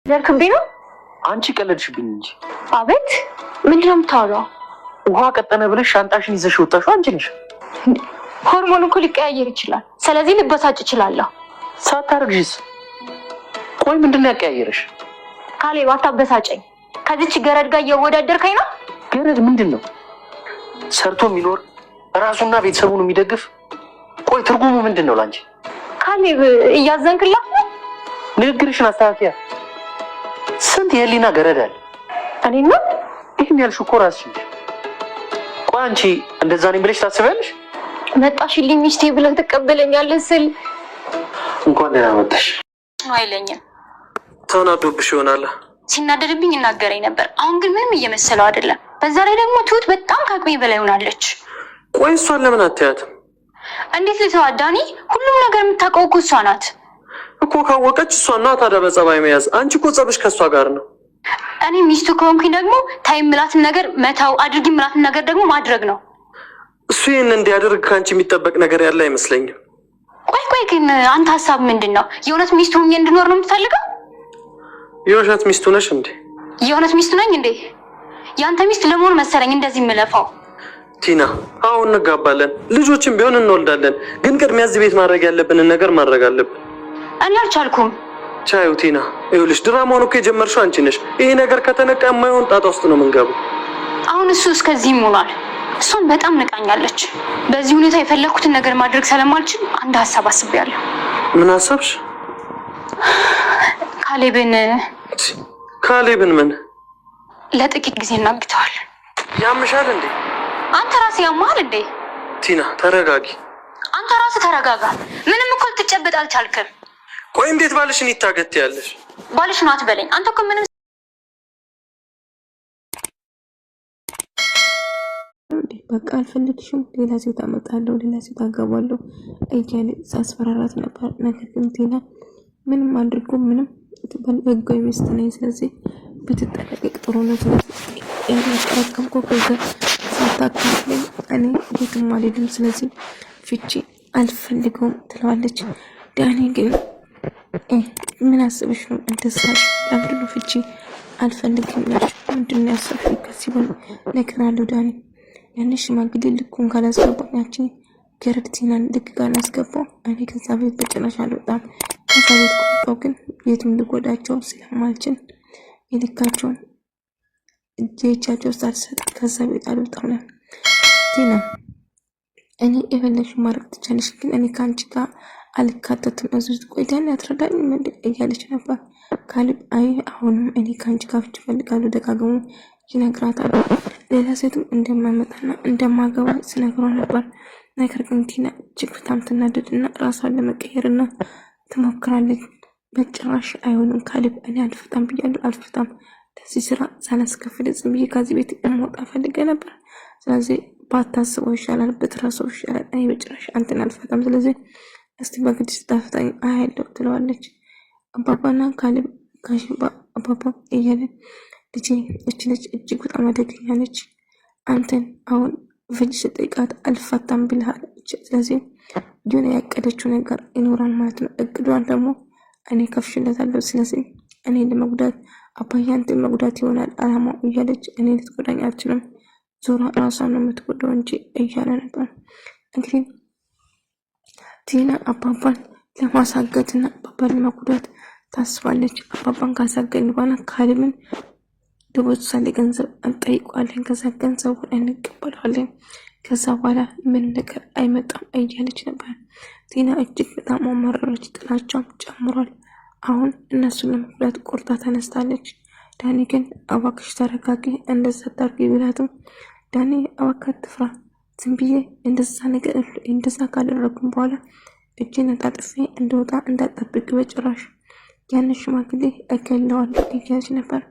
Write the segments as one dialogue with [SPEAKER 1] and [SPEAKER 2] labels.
[SPEAKER 1] ያልክብኝ ነው?
[SPEAKER 2] አንቺ ቀለድሽብኝ እንጂ።
[SPEAKER 1] አቤት ምንድነው የምታወራው?
[SPEAKER 2] ውሃ ቀጠነ ብለሽ ሻንጣሽን ይዘሽ ወጣሽው አንቺ ነሽ።
[SPEAKER 1] ሆርሞን እኮ ሊቀያየር ይችላል። ስለዚህ ልበሳጭ እችላለሁ።
[SPEAKER 2] ሳታረግጂስ? ቆይ ምንድነው ያቀያየርሽ?
[SPEAKER 1] ካሌብ አታበሳጨኝ። ከዚች ገረድ ጋር እየወዳደርከኝ ነው።
[SPEAKER 2] ገረድ ምንድነው? ሰርቶ የሚኖር ራሱና ቤተሰቡን የሚደግፍ። ቆይ ትርጉሙ ምንድነው ላንቺ?
[SPEAKER 1] ካሌብ እያዘንክላት ነው?
[SPEAKER 2] ንግግርሽን አስተካክያ። ስንት የህሊና ገረድ አለ።
[SPEAKER 1] እኔና
[SPEAKER 2] ይሄን ያልሽው እኮ ራስሽ ነሽ። ቆይ አንቺ እንደዛ ነኝ ብለሽ ታስቢያለሽ?
[SPEAKER 1] መጣሽልኝ ሚስቴ ብለህ ትቀበለኛለህ ስል
[SPEAKER 2] እንኳን ደህና መጣሽ
[SPEAKER 1] አይለኝም።
[SPEAKER 2] ተናዶብሽ ይሆናል።
[SPEAKER 1] ሲናደድብኝ እናገረኝ ነበር። አሁን ግን ምንም እየመሰለው አይደለም። በዛ ላይ ደግሞ ትሁት በጣም ከአቅሜ በላይ ሆናለች።
[SPEAKER 2] ቆይ እሷን ለምን አትያትም?
[SPEAKER 1] እንዴት ልተዋት ዳኒ? ሁሉም ነገር የምታውቀው እኮ እሷ ናት
[SPEAKER 2] እኮ። ካወቀች እሷና ታዲያ በጸባይ መያዝ። አንቺ እኮ ጸብሽ ከእሷ ጋር ነው።
[SPEAKER 1] እኔ ሚስቱ ከሆንኩኝ ደግሞ ታይ ምላትን ነገር መታው፣ አድርጊ ምላትን ነገር ደግሞ ማድረግ ነው።
[SPEAKER 2] እሱ ይህን እንዲያደርግ ከአንቺ የሚጠበቅ ነገር ያለ አይመስለኝም።
[SPEAKER 1] ቆይ ግን አንተ ሀሳብ ምንድን ነው? የእውነት ሚስቱ ሆኜ እንድኖር ነው የምትፈልገው?
[SPEAKER 2] የውሸት ሚስቱ ነሽ እንዴ?
[SPEAKER 1] የእውነት ሚስቱ ነኝ እንዴ? ያንተ ሚስት ለመሆን መሰለኝ እንደዚህ የምለፋው።
[SPEAKER 2] ቲና አሁን እንጋባለን፣ ልጆችን ቢሆን እንወልዳለን። ግን ቅድሚያ እዚህ ቤት ማድረግ ያለብንን ነገር ማድረግ አለብን።
[SPEAKER 1] እኔ አልቻልኩም።
[SPEAKER 2] ቻዩ ቲና፣ ይኸውልሽ ድራማውን እኮ የጀመርሽው አንቺ ነሽ። ይሄ ነገር ከተነቃ የማይሆን ጣጣ ውስጥ ነው የምንገባው።
[SPEAKER 1] አሁን እሱ እስከዚህም ሆኗል። እሷን በጣም ንቃኛለች። በዚህ ሁኔታ የፈለኩትን ነገር ማድረግ ስለማልችል አንድ ሀሳብ አስቤያለሁ።
[SPEAKER 2] ምን ሀሳብሽ? ካሌብን ምን?
[SPEAKER 1] ለጥቂት ጊዜ እናግተዋል።
[SPEAKER 2] ያምሻል እንዴ?
[SPEAKER 1] አንተ ራስህ ያማል እንዴ?
[SPEAKER 2] ቲና ተረጋጊ።
[SPEAKER 1] አንተ ራስህ ተረጋጋ። ምንም እኮ ልትጨበጥ አልቻልክም።
[SPEAKER 2] ቆይ እንዴት ባልሽን ይታገት ያለሽ?
[SPEAKER 1] ባልሽ ነው አትበለኝ። አንተ እኮ ምንም
[SPEAKER 3] በቃ አልፈልግሽም፣ ሌላ ሴት አመጣለሁ፣ ሌላ ሴት አገባለሁ እያለ ሳስፈራራት ነበር። ነገር ግን ቲና ምንም አድርጎ ምንም ህጋዊ ሚስት ነኝ፣ ስለዚህ ብትጠነቀቅ ጥሩ ነው። ስለዚህ ያላቀረከምኮ ገንዘብ ሳታካፍለኝ እኔ ቤትም አልሄድም፣ ስለዚህ ፍቺ አልፈልገውም ትለዋለች። ዳኒ ግን ምን አስበሽ ነው እንደዛ? ለምንድን ነው ፍቺ አልፈልግም ያልሽ? ምንድን ነው ያሰብሽው? ከዚህ በኋላ እነግርሃለሁ ዳኒ። ያን ሽማግሌ ልኩን ካላስገባኝ ያቺ ገረድ ቲናን ልክ ካላስገባው እኔ ከዛ ቤት በጭራሽ አልወጣም። ከዛ ቤት ከወጣሁ ግን የትም ልጎዳቸው ስለማልችል የልካቸውን እጃቸው ሳልሰጥ ከዛ ቤት አልወጣም። ቲና እኔ የፈለግሽ ማድረግ ትቻለሽ፣ ግን እኔ ከአንቺ ጋር አልካተትም። እዚህ ቆይታን ያትረዳኝ ምንድን እያለች ነበር። ካሌብ አይ አሁንም እኔ ከአንቺ ጋር ፍቺ እፈልጋለሁ ደጋግሞ ይነግራታል። ሌላ ሴትም እንደማመጣና እንደማገባ ስነግረው ነበር። ነገር ግን ቲና እጅግ በጣም ትናደድና ራሷን ለመቀየርና ትሞክራለች። በጭራሽ አይሆንም ካሌብ፣ እኔ አልፈታም ብያለሁ፣ አልፈታም። ለዚህ ስራ ሳላስከፍል ዝም ብዬ ከዚህ ቤት መውጣ ፈልጌ ነበር። ስለዚህ ባታስበው ይሻላል፣ ብትረሳው ይሻላል። እኔ በጭራሽ አንተን አልፈታም። ስለዚህ እስቲ በግድ ስታፈታኝ አያለሁ ትለዋለች። አባባና ካሌብ ካሽባ አባባ እያለ ልጄ እች ልጅ እጅግ በጣም አደገኛ ነች። አንተን አሁን ፍጅ ስጠይቃት አልፈታም ብልሃል። ስለዚህ ጆና ያቀደችው ነገር ይኖራል ማለት ነው። እቅዷን ደግሞ እኔ ከፍሽለታለሁ። ስለዚህ እኔ ለመጉዳት አባዬ አንተን መጉዳት ይሆናል አላማው እያለች እኔ ልትጎዳኝ አልችልም፣ ዞራ ራሷን ነው የምትጎዳው እንጂ እያለ ነበር። እንግዲህ ቲና አባባን ለማሳገትና አባባን ለመጉዳት ታስባለች። አባባን ካሳገኝ በኋላ ካሌብን ደቦት ሳለ ገንዘብ እንጠይቀዋለን፣ ከዛ ገንዘቡን እንቀበላለን፣ ከዛ በኋላ ምን ነገር አይመጣም እያለች ነበር። ቲና እጅግ በጣም አማረረች፣ ጥላቻም ጨምሯል። አሁን እነሱን ለመጉዳት ቆርጣ ተነስታለች። ዳኒ ግን እባክሽ ተረጋጊ፣ እንደዛ ታርጊ ብላትም ዳኒ እባክህ አትፍራ፣ ዝም ብዬ እንደዛ ካደረጉም በኋላ እጄን አጣጥፌ እንደወጣ እንዳጠብቅ በጭራሽ ያን ሽማግሌ እገለዋለሁ እያለች ነበር።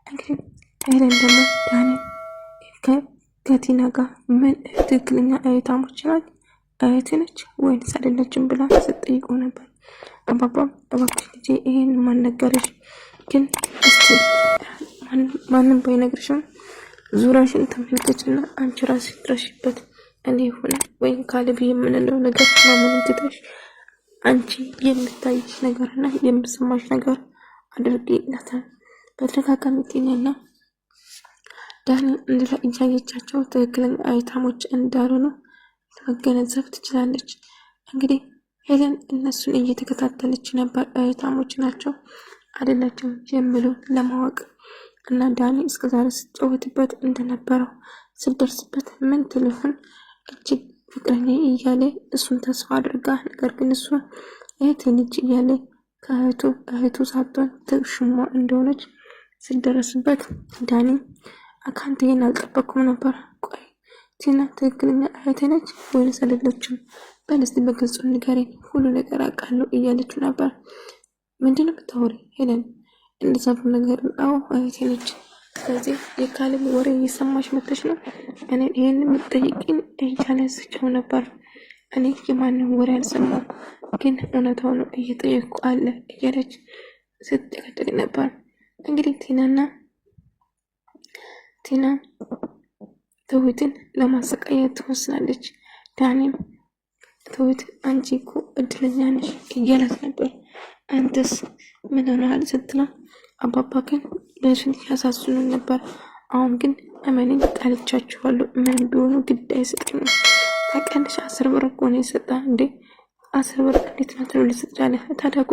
[SPEAKER 3] እንግዲህ ሄለን ደግሞ ዳኒ ከቲና ጋር ምን ትክክለኛ እህታሞች ናት፣ እህት ነች ወይንስ አይደለችም ብላ ስትጠይቀው ነበር። አባባም እባክሽ ልጄ ይሄን ማን ነገረሽ? ግን እስቲ ማንም ባይነግርሽም ዙሪያሽን ተመልከችና አንቺ ራስሽ ድረሽበት። እኔ ሆነ ወይም ካሌብ የምንለው ነገር ማመን ትተሽ አንቺ የምታይሽ ነገርና የምሰማሽ ነገር አድርጌላታል። በተደጋጋሚ ቲናና ዳኒ እንድላ እያየቻቸው ትክክለኛ አይታሞች እንዳልሆኑ ለመገነዘብ ትችላለች። እንግዲህ ሄለን እነሱን እየተከታተለች ነበር። አይታሞች ናቸው አይደላቸው የሚሉ ለማወቅ እና ዳኒ እስከዛሬ ስትጫወትበት እንደነበረው ስደርስበት ምን ትልሆን እጅግ ፍቅረኛ እያለ እሱን ተስፋ አድርጋ፣ ነገር ግን እሱ እህቴ ልጅ እያለ ከእህቱ ሳትሆን ትሽሟ እንደሆነች ስደረስበት ዳኒ አካንቴን አልጠበኩም ነበር። ቆይ ቲና ትክክለኛ እህቴ ነች ወይስ አይደለችም? በለስቲ በግልጹ ንገረኝ፣ ሁሉ ነገር አውቃለሁ እያለችው ነበር። ምንድነው የምታወሪ ሄለን? እንደዛ ነገር አዎ እህቴ ነች። ስለዚህ የካሌብ ወሬ እየሰማሽ መጥተሽ ነው እኔ ይሄን የምትጠይቂኝ እያለ ስቸው ነበር። እኔ የማንም ወሬ አልሰማም፣ ግን እውነታው ነው እየጠየቁ አለ እያለች ስትጨቀጭቅ ነበር። እንግዲህ ቲና ትሁትን ለማሰቃየት ትወስናለች። ዳኒም ትሁት አንቺ እኮ እድለኛ ነሽ እያላት ነበር። አንተስ ምን ሆነሃል ስትለው አባባ ግን ልጅን ያሳዝኑን ነበር። አሁን ግን እመኔን ጣልቻችኋለሁ። ምን ቢሆኑ ግድ አይሰጠኝም። ታውቂያለሽ 10 ብር እኮ ነው የሰጣ እንዴ 10 ብር እንዴት ነው ልትሰጫለህ? ታዲያ